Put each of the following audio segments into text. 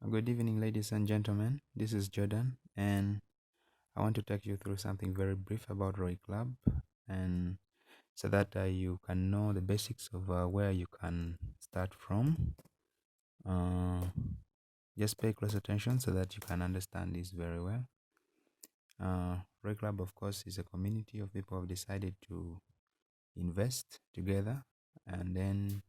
Good evening, ladies and gentlemen. This is Jordan, and I want to take you through something very brief about Royclub, and so that you can know the basics of where you can start from. Uh, just pay close attention so that you can understand this very well. Royclub, of course, is a community of people who have decided to invest together, and then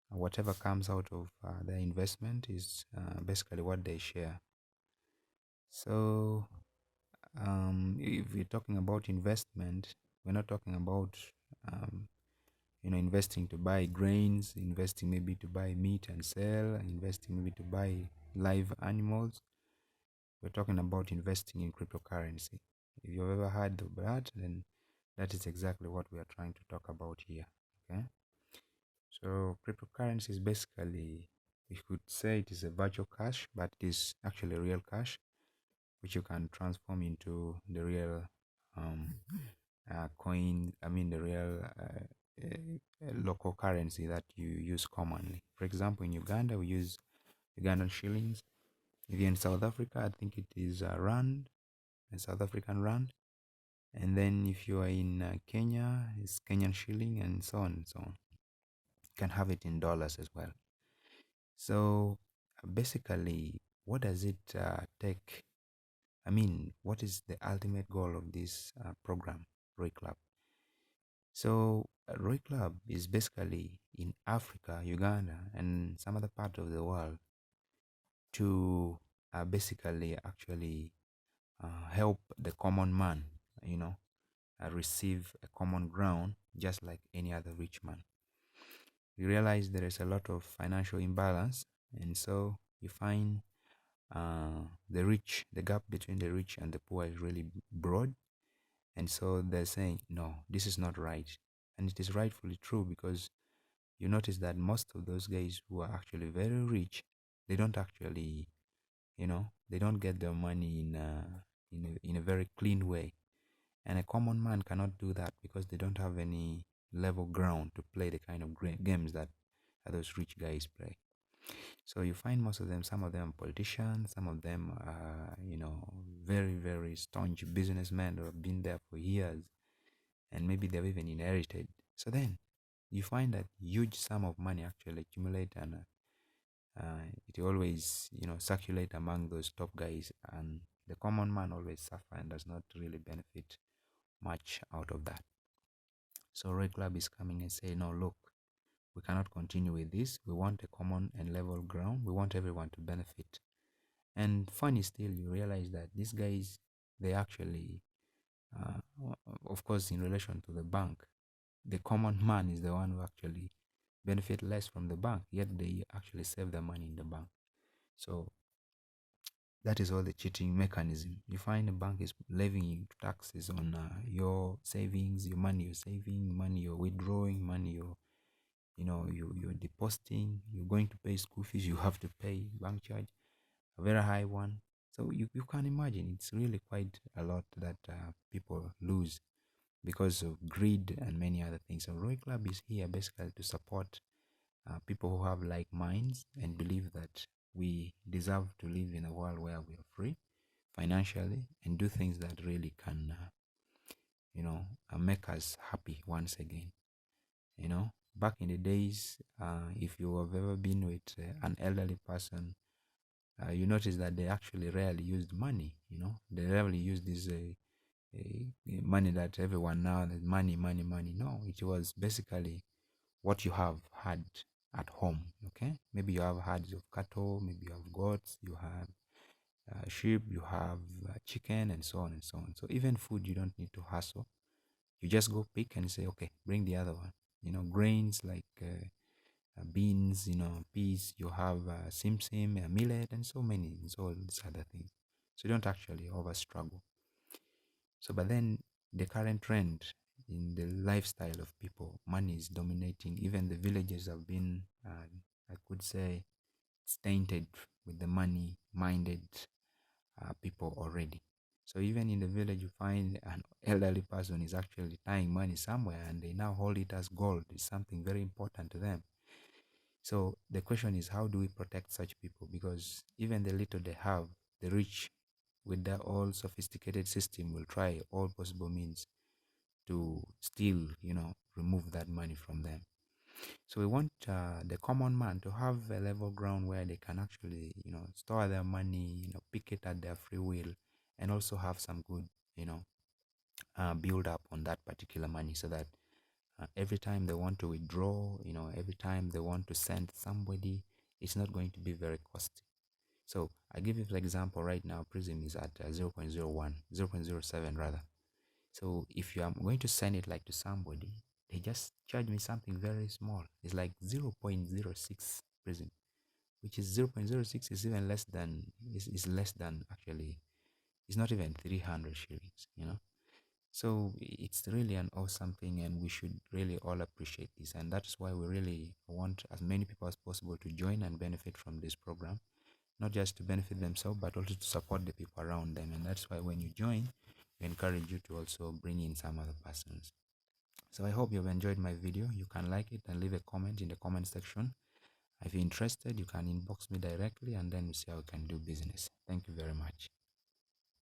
whatever comes out of their investment is basically what they share. So if we're talking about investment, we're not talking about um, investing to buy grains, investing maybe to buy meat and sell, investing maybe to buy live animals. We're talking about investing in cryptocurrency. If you've ever heard of that, then that is exactly what we are trying to talk about here. Okay, so cryptocurrency is basically, we could say it is a virtual cash, but it is actually real cash which you can transform into the real um, coin, the real local currency that you use commonly. For example, in Uganda, we use Ugandan shillings. If you're in South Africa, I think it is Rand, a South African Rand. And then if you are in Kenya, it's Kenyan shilling, and so on and so on. You can have it in dollars as well. So basically, what does it take? What is the ultimate goal of this program, Royclub? So, Royclub is basically in Africa, Uganda, and some other part of the world to basically actually help the common man, you know, receive a common ground just like any other rich man. We realize there is a lot of financial imbalance, and so you find the gap between the rich and the poor is really broad. And so they're saying, no, this is not right. And it is rightfully true, because you notice that most of those guys who are actually very rich, they don't actually, they don't get their money in a very clean way. And a common man cannot do that because they don't have any level ground to play the kind of games that those rich guys play. So you find most of them, some of them politicians, some of them are, very, very staunch businessmen who have been there for years, and maybe they've even inherited. So then you find that huge sum of money actually accumulate, and it always, circulate among those top guys, and the common man always suffer and does not really benefit much out of that. So Red Club is coming and say, no, look, we cannot continue with this. We want a common and level ground. We want everyone to benefit. And funny still, you realize that these guys, they actually, uh, of course, in relation to the bank, the common man is the one who actually benefit less from the bank, yet they actually save their money in the bank. So that is all the cheating mechanism. You find the bank is levying taxes on your savings, your money you're saving, money you're withdrawing, money you're depositing, you're going to pay school fees, you have to pay bank charge, a very high one. So you can imagine it's really quite a lot that people lose because of greed and many other things. So Roy Club is here basically to support people who have like minds and believe that we deserve to live in a world where we are free financially and do things that really can, make us happy once again. Back in the days, if you have ever been with an elderly person, you notice that they actually rarely used money. They rarely used this money that everyone now, that money, money, money. No, it was basically what you have had at home. Okay, maybe you have herds of cattle, maybe you have goats, you have sheep, you have chicken, and so on and so on. So even food, you don't need to hustle. You just go pick and say, okay, bring the other one. Grains like beans, peas, you have simsim, millet, and so many, and so all these other things. So you don't actually over struggle. So, but then the current trend in the lifestyle of people, money is dominating. Even the villages have been, I could say, tainted with the money-minded people already. So even in the village, you find an elderly person is actually tying money somewhere, and they now hold it as gold. It's something very important to them. So the question is, how do we protect such people? Because even the little they have, the rich, with their all sophisticated system, will try all possible means to still, remove that money from them. So we want the common man to have a level ground where they can actually, store their money, pick it at their free will, and also have some good, you know, build up on that particular money, so that every time they want to withdraw, every time they want to send somebody, it's not going to be very costly. So I give you the example right now, Prism is at 0.01, 0.07 rather. So if you are going to send it like to somebody, they just charge me something very small. It's like 0.06 Prism, which is 0.06 is even less than, is less than actually, it's not even 300 shillings. So it's really an awesome thing, and we should really all appreciate this. And that's why we really want as many people as possible to join and benefit from this program, not just to benefit themselves, but also to support the people around them. And that's why when you join, we encourage you to also bring in some other persons. So I hope you've enjoyed my video. You can like it and leave a comment in the comment section. If you're interested, you can inbox me directly, and then we see how we can do business. Thank you very much.